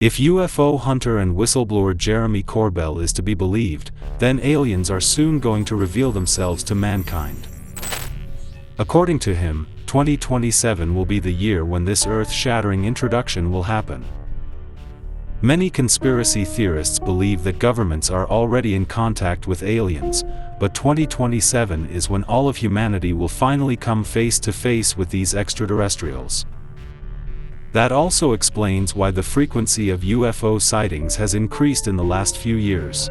If UFO hunter and whistleblower Jeremy Corbell is to be believed, then aliens are soon going to reveal themselves to mankind. According to him, 2027 will be the year when this earth-shattering introduction will happen. Many conspiracy theorists believe that governments are already in contact with aliens, but 2027 is when all of humanity will finally come face to face with these extraterrestrials. That also explains why the frequency of UFO sightings has increased in the last few years.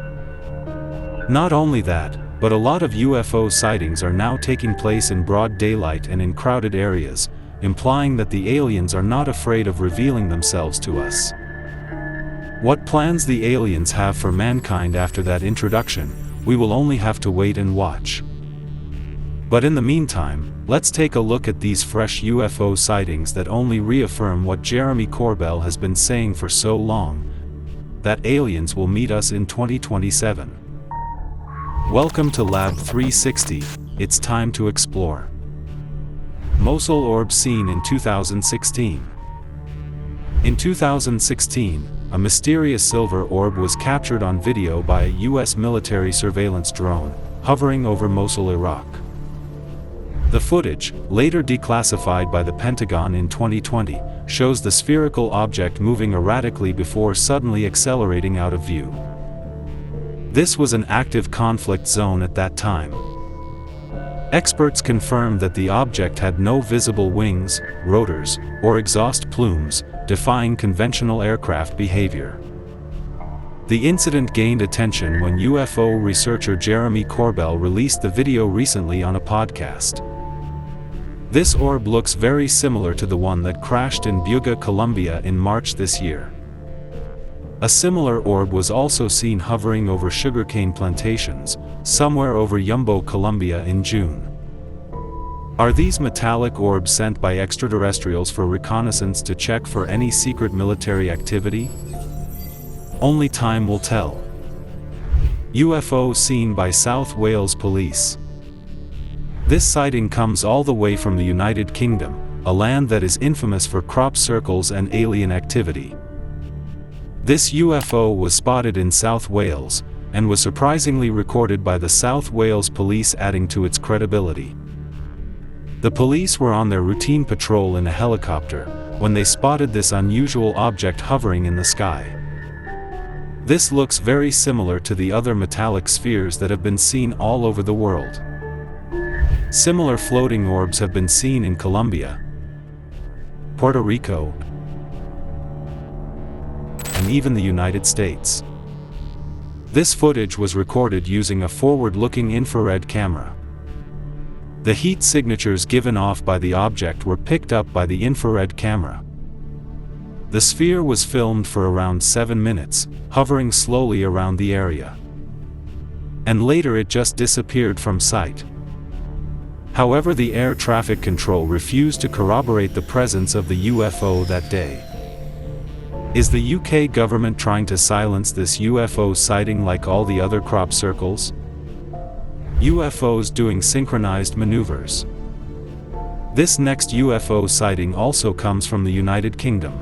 Not only that, but a lot of UFO sightings are now taking place in broad daylight and in crowded areas, implying that the aliens are not afraid of revealing themselves to us. What plans the aliens have for mankind after that introduction, we will only have to wait and watch. But in the meantime, let's take a look at these fresh UFO sightings that only reaffirm what Jeremy Corbell has been saying for so long, that aliens will meet us in 2027. Welcome to Lab 360, it's time to explore. Mosul orb seen in 2016. In 2016, a mysterious silver orb was captured on video by a US military surveillance drone, hovering over Mosul, Iraq. The footage, later declassified by the Pentagon in 2020, shows the spherical object moving erratically before suddenly accelerating out of view. This was an active conflict zone at that time. Experts confirmed that the object had no visible wings, rotors, or exhaust plumes, defying conventional aircraft behavior. The incident gained attention when UFO researcher Jeremy Corbell released the video recently on a podcast. This orb looks very similar to the one that crashed in Buga, Colombia in March this year. A similar orb was also seen hovering over sugarcane plantations, somewhere over Yumbo, Colombia in June. Are these metallic orbs sent by extraterrestrials for reconnaissance to check for any secret military activity? Only time will tell. UFO seen by South Wales Police. This sighting comes all the way from the United Kingdom, a land that is infamous for crop circles and alien activity. This UFO was spotted in South Wales, and was surprisingly recorded by the South Wales Police, adding to its credibility. The police were on their routine patrol in a helicopter, when they spotted this unusual object hovering in the sky. This looks very similar to the other metallic spheres that have been seen all over the world. Similar floating orbs have been seen in Colombia, Puerto Rico, and even the United States. This footage was recorded using a forward-looking infrared camera. The heat signatures given off by the object were picked up by the infrared camera. The sphere was filmed for around 7 minutes, hovering slowly around the area. And later it just disappeared from sight. However, the air traffic control refused to corroborate the presence of the UFO that day. Is the UK government trying to silence this UFO sighting like all the other crop circles? UFOs doing synchronized maneuvers. This next UFO sighting also comes from the United Kingdom.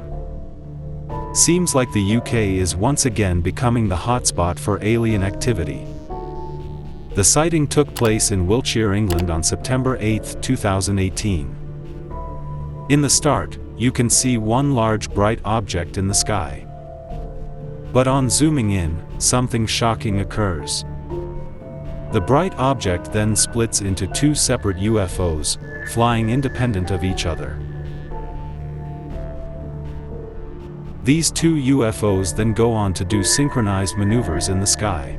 Seems like the UK is once again becoming the hotspot for alien activity. The sighting took place in Wiltshire, England on September 8, 2018. In the start, you can see one large bright object in the sky. But on zooming in, something shocking occurs. The bright object then splits into two separate UFOs, flying independent of each other. These two UFOs then go on to do synchronized maneuvers in the sky.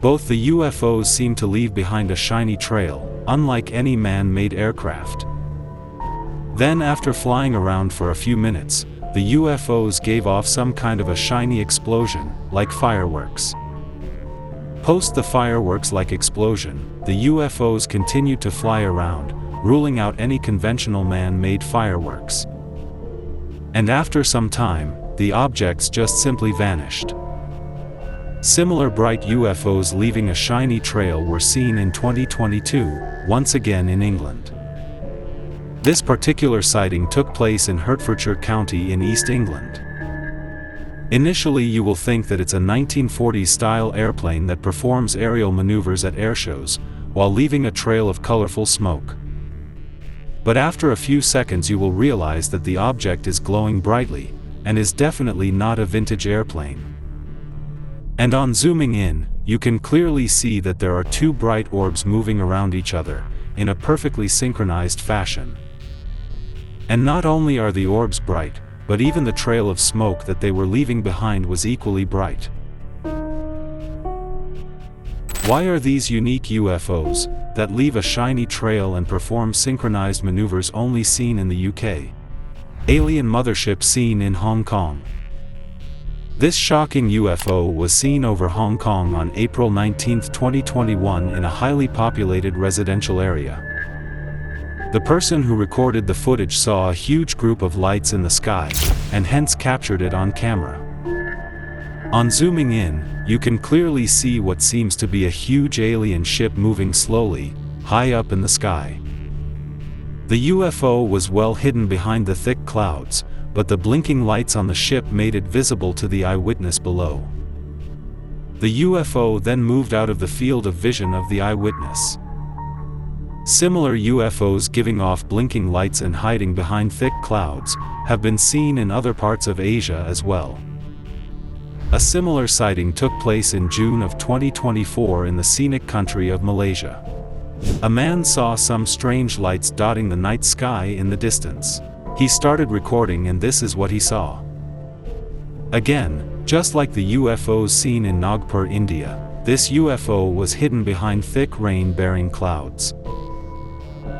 Both the UFOs seem to leave behind a shiny trail, unlike any man-made aircraft. Then, after flying around for a few minutes, the UFOs gave off some kind of a shiny explosion, like fireworks. Post the fireworks-like explosion, the UFOs continued to fly around, ruling out any conventional man-made fireworks. And after some time, the objects just simply vanished. Similar bright UFOs leaving a shiny trail were seen in 2022, once again in England. This particular sighting took place in Hertfordshire County in East England. Initially you will think that it's a 1940s-style airplane that performs aerial maneuvers at airshows, while leaving a trail of colorful smoke. But after a few seconds you will realize that the object is glowing brightly, and is definitely not a vintage airplane. And on zooming in, you can clearly see that there are two bright orbs moving around each other, in a perfectly synchronized fashion. And not only are the orbs bright, but even the trail of smoke that they were leaving behind was equally bright. Why are these unique UFOs, that leave a shiny trail and perform synchronized maneuvers, only seen in the UK? Alien mothership seen in Hong Kong. This shocking UFO was seen over Hong Kong on April 19, 2021 in a highly populated residential area. The person who recorded the footage saw a huge group of lights in the sky, and hence captured it on camera. On zooming in, you can clearly see what seems to be a huge alien ship moving slowly, high up in the sky. The UFO was well hidden behind the thick clouds, but the blinking lights on the ship made it visible to the eyewitness below. The UFO then moved out of the field of vision of the eyewitness. Similar UFOs giving off blinking lights and hiding behind thick clouds have been seen in other parts of Asia as well. A similar sighting took place in June of 2024 in the scenic country of Malaysia. A man saw some strange lights dotting the night sky in the distance. He started recording, and this is what he saw. Again, just like the UFOs seen in Nagpur, India, this UFO was hidden behind thick rain-bearing clouds.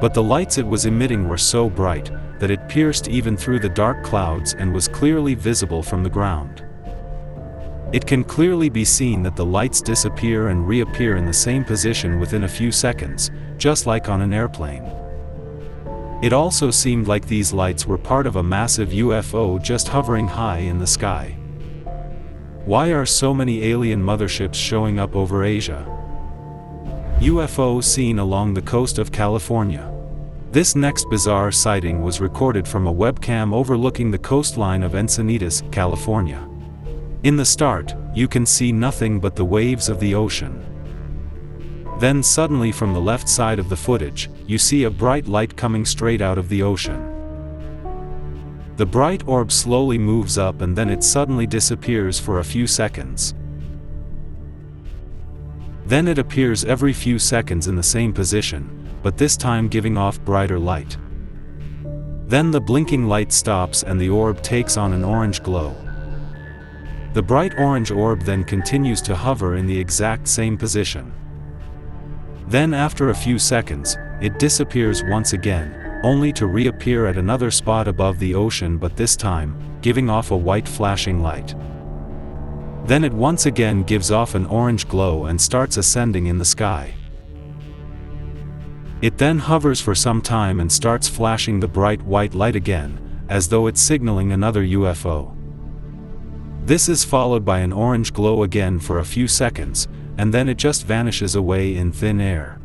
But the lights it was emitting were so bright that it pierced even through the dark clouds and was clearly visible from the ground. It can clearly be seen that the lights disappear and reappear in the same position within a few seconds, just like on an airplane. It also seemed like these lights were part of a massive UFO just hovering high in the sky. Why are so many alien motherships showing up over Asia? UFO seen along the coast of California. This next bizarre sighting was recorded from a webcam overlooking the coastline of Encinitas, California. In the start, you can see nothing but the waves of the ocean. Then suddenly from the left side of the footage, you see a bright light coming straight out of the ocean. The bright orb slowly moves up and then it suddenly disappears for a few seconds. Then it appears every few seconds in the same position, but this time giving off brighter light. Then the blinking light stops and the orb takes on an orange glow. The bright orange orb then continues to hover in the exact same position. Then after a few seconds, it disappears once again, only to reappear at another spot above the ocean, but this time, giving off a white flashing light. Then it once again gives off an orange glow and starts ascending in the sky. It then hovers for some time and starts flashing the bright white light again, as though it's signaling another UFO. This is followed by an orange glow again for a few seconds, and then it just vanishes away in thin air.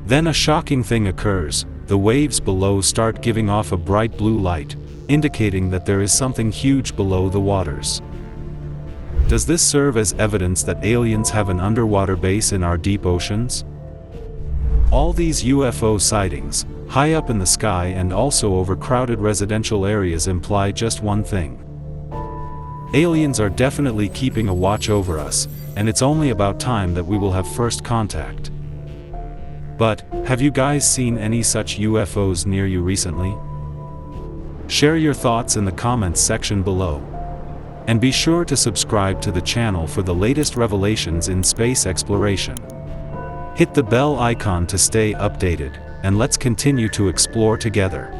Then a shocking thing occurs, the waves below start giving off a bright blue light, indicating that there is something huge below the waters. Does this serve as evidence that aliens have an underwater base in our deep oceans? All these UFO sightings, high up in the sky and also over crowded residential areas, imply just one thing. Aliens are definitely keeping a watch over us, and it's only about time that we will have first contact. But, have you guys seen any such UFOs near you recently? Share your thoughts in the comments section below. And be sure to subscribe to the channel for the latest revelations in space exploration. Hit the bell icon to stay updated, and let's continue to explore together.